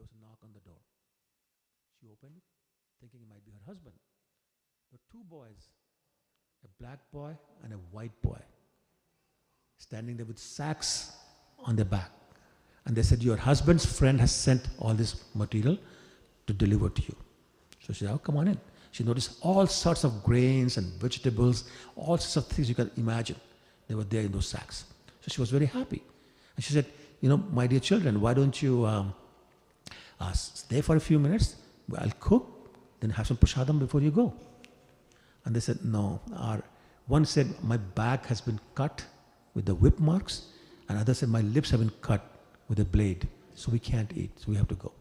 was a knock on the door. She opened it, thinking it might be her husband. There were two boys, a black boy and a white boy, standing there with sacks on their back. And they said, your husband's friend has sent all this material to deliver to you. So she said, oh, come on in. She noticed all sorts of grains and vegetables, all sorts of things you can imagine. They were there in those sacks. So she was very happy. And she said, my dear children, why don't you stay for a few minutes? I'll cook, then have some prasadam before you go. And they said, no. One said, my back has been cut with the whip marks. And others said, my lips have been cut with a blade. So we can't eat, so we have to go.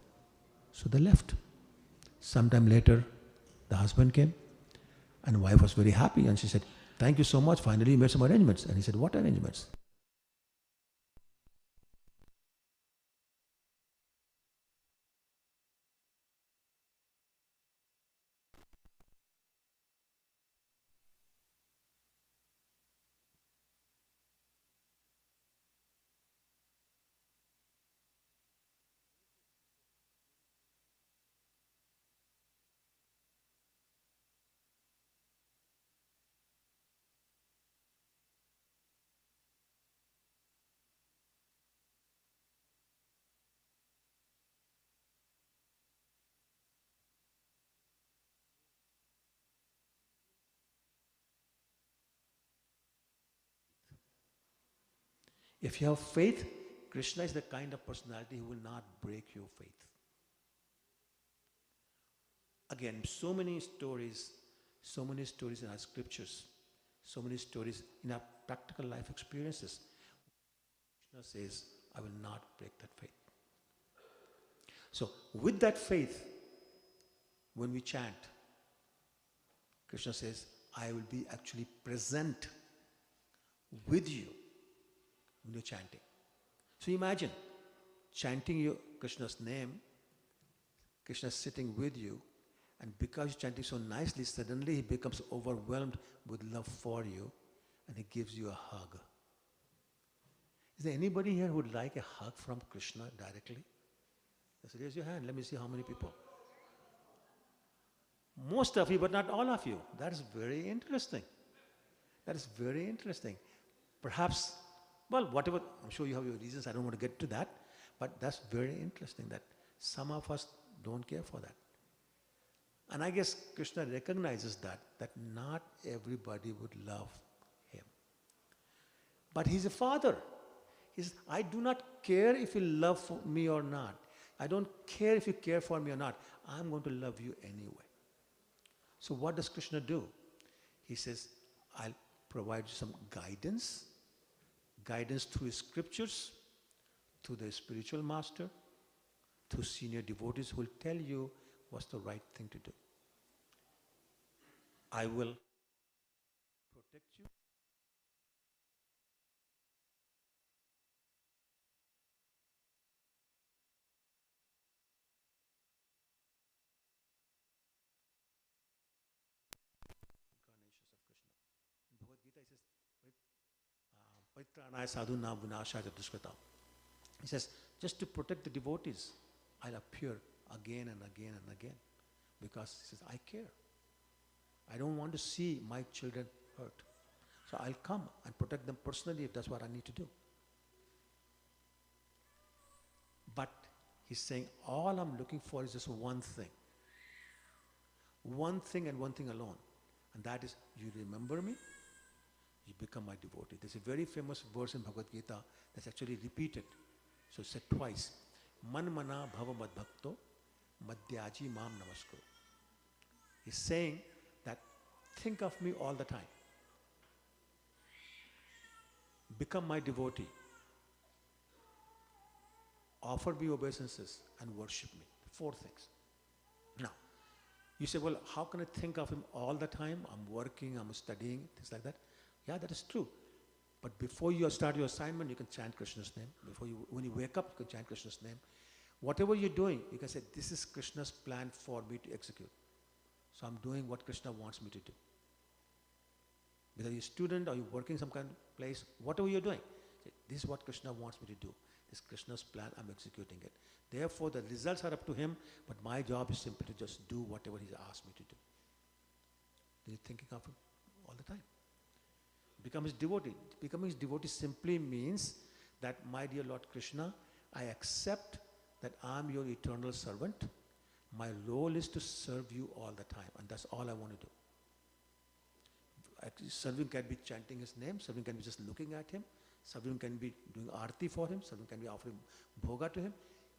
So they left. Sometime later, the husband came. And the wife was very happy. And she said, thank you so much. Finally, you made some arrangements. And he said, what arrangements? If you have faith, Krishna is the kind of personality who will not break your faith. Again, so many stories in our scriptures, so many stories in our practical life experiences. Krishna says, I will not break that faith. So, with that faith, when we chant, Krishna says, I will be actually present with you when you're chanting. So imagine chanting Krishna's name, Krishna is sitting with you, and because you're chanting so nicely, suddenly he becomes overwhelmed with love for you, and he gives you a hug. Is there anybody here who would like a hug from Krishna directly? So raise your hand, let me see how many people. Most of you, but not all of you. That is very interesting. That is very interesting. Perhaps, well, whatever, I'm sure you have your reasons, I don't want to get to that, but that's very interesting that some of us don't care for that. And I guess Krishna recognizes that not everybody would love him. But he's a father. He says, I do not care if you love me or not. I don't care if you care for me or not. I'm going to love you anyway. So what does Krishna do? He says, I'll provide you some guidance through his scriptures, through the spiritual master, through senior devotees who will tell you what's the right thing to do. I will protect you. Incarnations of Krishna. In Bhagavad Gita, he says, Paritranaya sadhunam vinashaya dushkrita. He says, just to protect the devotees, I'll appear again and again and again. Because he says, I care. I don't want to see my children hurt. So I'll come and protect them personally if that's what I need to do. But he's saying, all I'm looking for is just one thing. One thing and one thing alone. And that is, you remember me, you become my devotee. There's a very famous verse in Bhagavad Gita that's actually repeated. So it's said twice. Man mana bhava mad bhakto madhyaji mam namaskaro. He's saying that think of me all the time. Become my devotee. Offer me obeisances and worship me. 4 things. Now, you say, well, how can I think of him all the time? I'm working, I'm studying, things like that. Yeah, that is true. But before you start your assignment, you can chant Krishna's name. When you wake up, you can chant Krishna's name. Whatever you're doing, you can say, this is Krishna's plan for me to execute. So I'm doing what Krishna wants me to do. Whether you're a student or you're working some kind of place, whatever you're doing, say, this is what Krishna wants me to do. It's Krishna's plan, I'm executing it. Therefore, the results are up to him, but my job is simply to just do whatever he's asked me to do. He's thinking of him all the time. Become his devotee. Becoming his devotee simply means that, my dear Lord Krishna, I accept that I'm your eternal servant. My role is to serve you all the time, and that's all I want to do. Actually, serving can be chanting his name, serving can be just looking at him, serving can be doing arti for him, serving can be offering bhoga to him.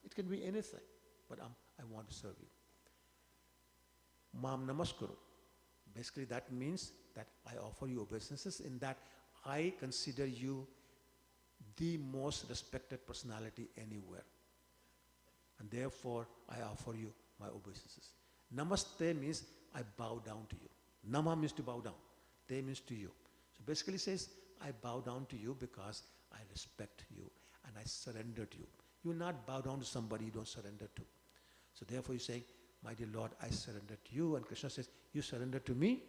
It can be anything, but I want to serve you. Mam namaskuru. Basically, that means that I offer you obeisances in that I consider you the most respected personality anywhere. And therefore, I offer you my obeisances. Namaste means I bow down to you. Nama means to bow down. Te means to you. So basically it says, I bow down to you because I respect you and I surrender to you. You will not bow down to somebody you don't surrender to. So therefore you're saying, my dear Lord, I surrender to you. And Krishna says, you surrender to me,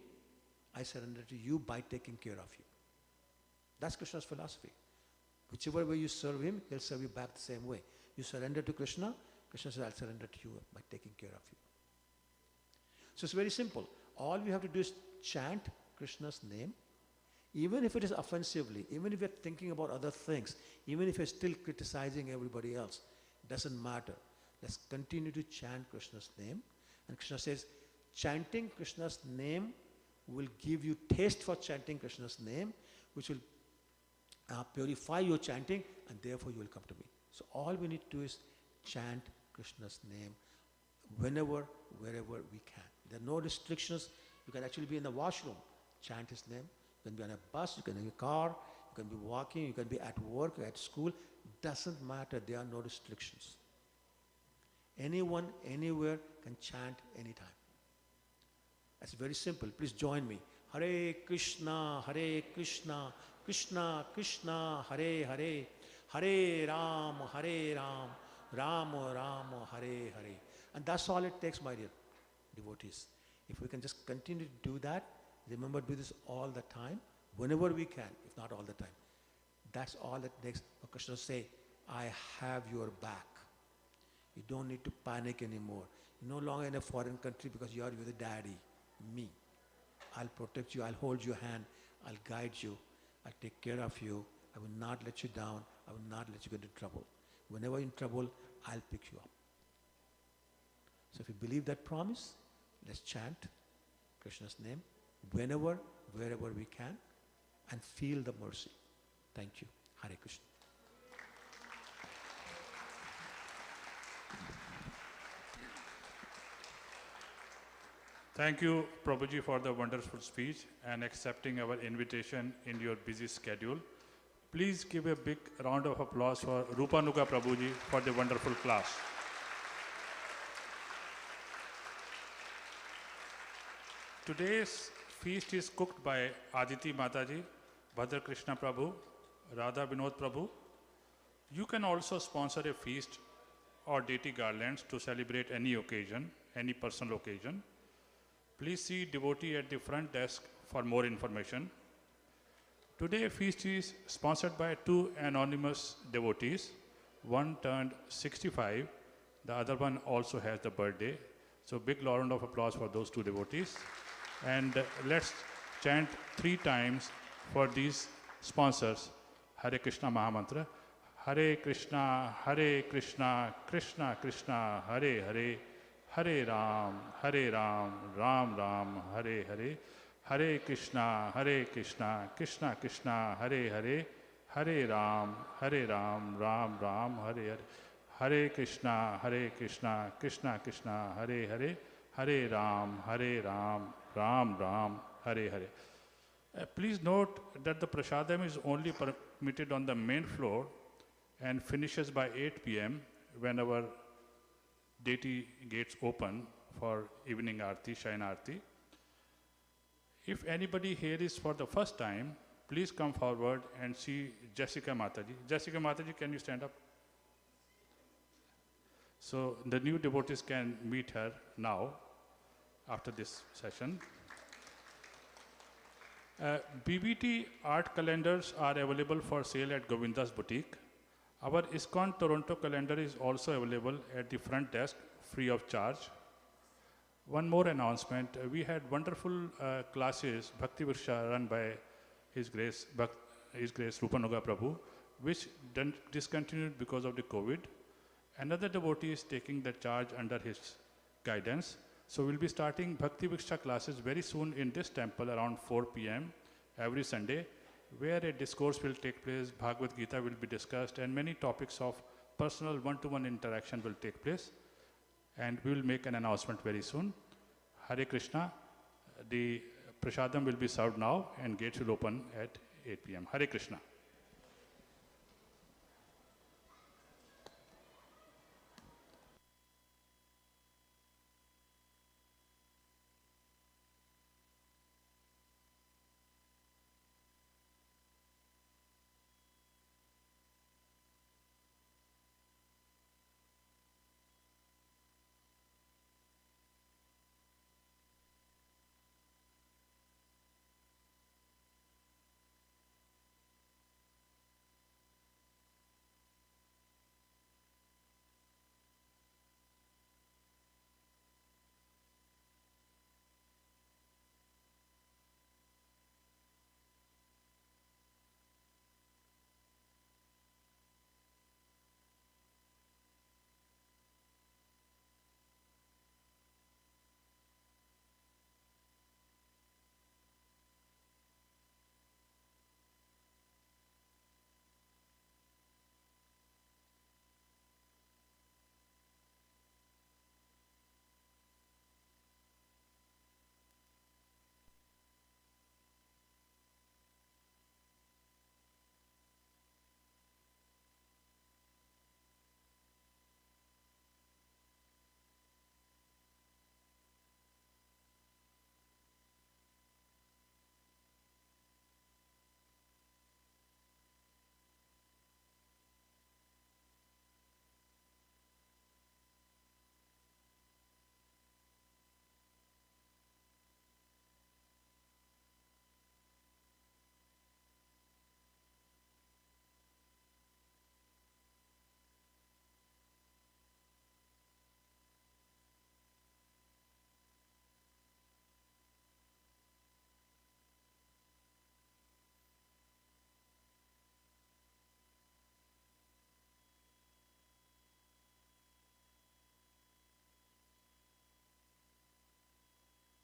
I surrender to you by taking care of you. That's Krishna's philosophy. Whichever way you serve him, he'll serve you back the same way. You surrender to Krishna, Krishna says, I'll surrender to you by taking care of you. So it's very simple. All we have to do is chant Krishna's name, even if it is offensively, even if we're thinking about other things, even if we're still criticizing everybody else, it doesn't matter. Let's continue to chant Krishna's name. And Krishna says, chanting Krishna's name will give you taste for chanting Krishna's name, which will purify your chanting, and therefore you will come to me. So all we need to do is chant Krishna's name whenever, wherever we can. There are no restrictions. You can actually be in the washroom, chant his name. You can be on a bus, you can be in a car, you can be walking, you can be at work, at school. Doesn't matter. There are no restrictions. Anyone, anywhere can chant anytime. That's very simple. Please join me. Hare Krishna, Krishna Krishna, Hare Hare, Hare Ram, Ram Ram, Hare Hare. And that's all it takes, my dear devotees. If we can just continue to do that, remember, do this all the time, whenever we can, if not all the time. That's all it takes for Krishna to say, I have your back. You don't need to panic anymore. You're no longer in a foreign country because you're the daddy, me. I'll protect you, I'll hold your hand, I'll guide you, I'll take care of you, I will not let you down, I will not let you get into trouble. Whenever you're in trouble, I'll pick you up. So if you believe that promise, let's chant Krishna's name whenever, wherever we can, and feel the mercy. Thank you. Hare Krishna. Thank you, Prabhuji, for the wonderful speech and accepting our invitation in your busy schedule. Please give a big round of applause for Rupanuga Prabhuji for the wonderful class. Today's feast is cooked by Aditi Mataji, Bhadra Krishna Prabhu, Radha Vinod Prabhu. You can also sponsor a feast or deity garlands to celebrate any occasion, any personal occasion. Please see devotee at the front desk for more information. Today's feast is sponsored by two anonymous devotees. One turned 65, the other one also has the birthday. So big round of applause for those two devotees. And let's chant 3 times for these sponsors. Hare Krishna Mahamantra. Hare Krishna, Krishna Krishna, Hare Hare, Hare Ram, Ram Ram, Hare Hare. Hare Krishna, Krishna Krishna, Hare Hare, Hare Ram, Ram Ram, Hare Hare. Hare Krishna, Krishna Krishna, Hare Hare, Hare Ram, Ram Ram, Hare Hare. Please note that the prasadam is only permitted on the main floor and finishes by 8 p.m. when our deity gates open for evening arti, Shayan arti. If anybody here is for the first time, please come forward and see Jessica Mataji. Jessica Mataji, can you stand up? So the new devotees can meet her now after this session. BBT art calendars are available for sale at Govinda's Boutique. Our ISKCON Toronto calendar is also available at the front desk, free of charge. One more announcement. We had wonderful classes, Bhakti Vriksha, run by His Grace Rupanuga Prabhu, which discontinued because of the COVID. Another devotee is taking the charge under his guidance. So we'll be starting Bhakti Vriksha classes very soon in this temple around 4 p.m. every Sunday, where a discourse will take place, Bhagavad Gita will be discussed, and many topics of personal one-to-one interaction will take place. And we will make an announcement very soon. Hare Krishna. The prasadam will be served now and gates will open at 8 p.m. Hare Krishna.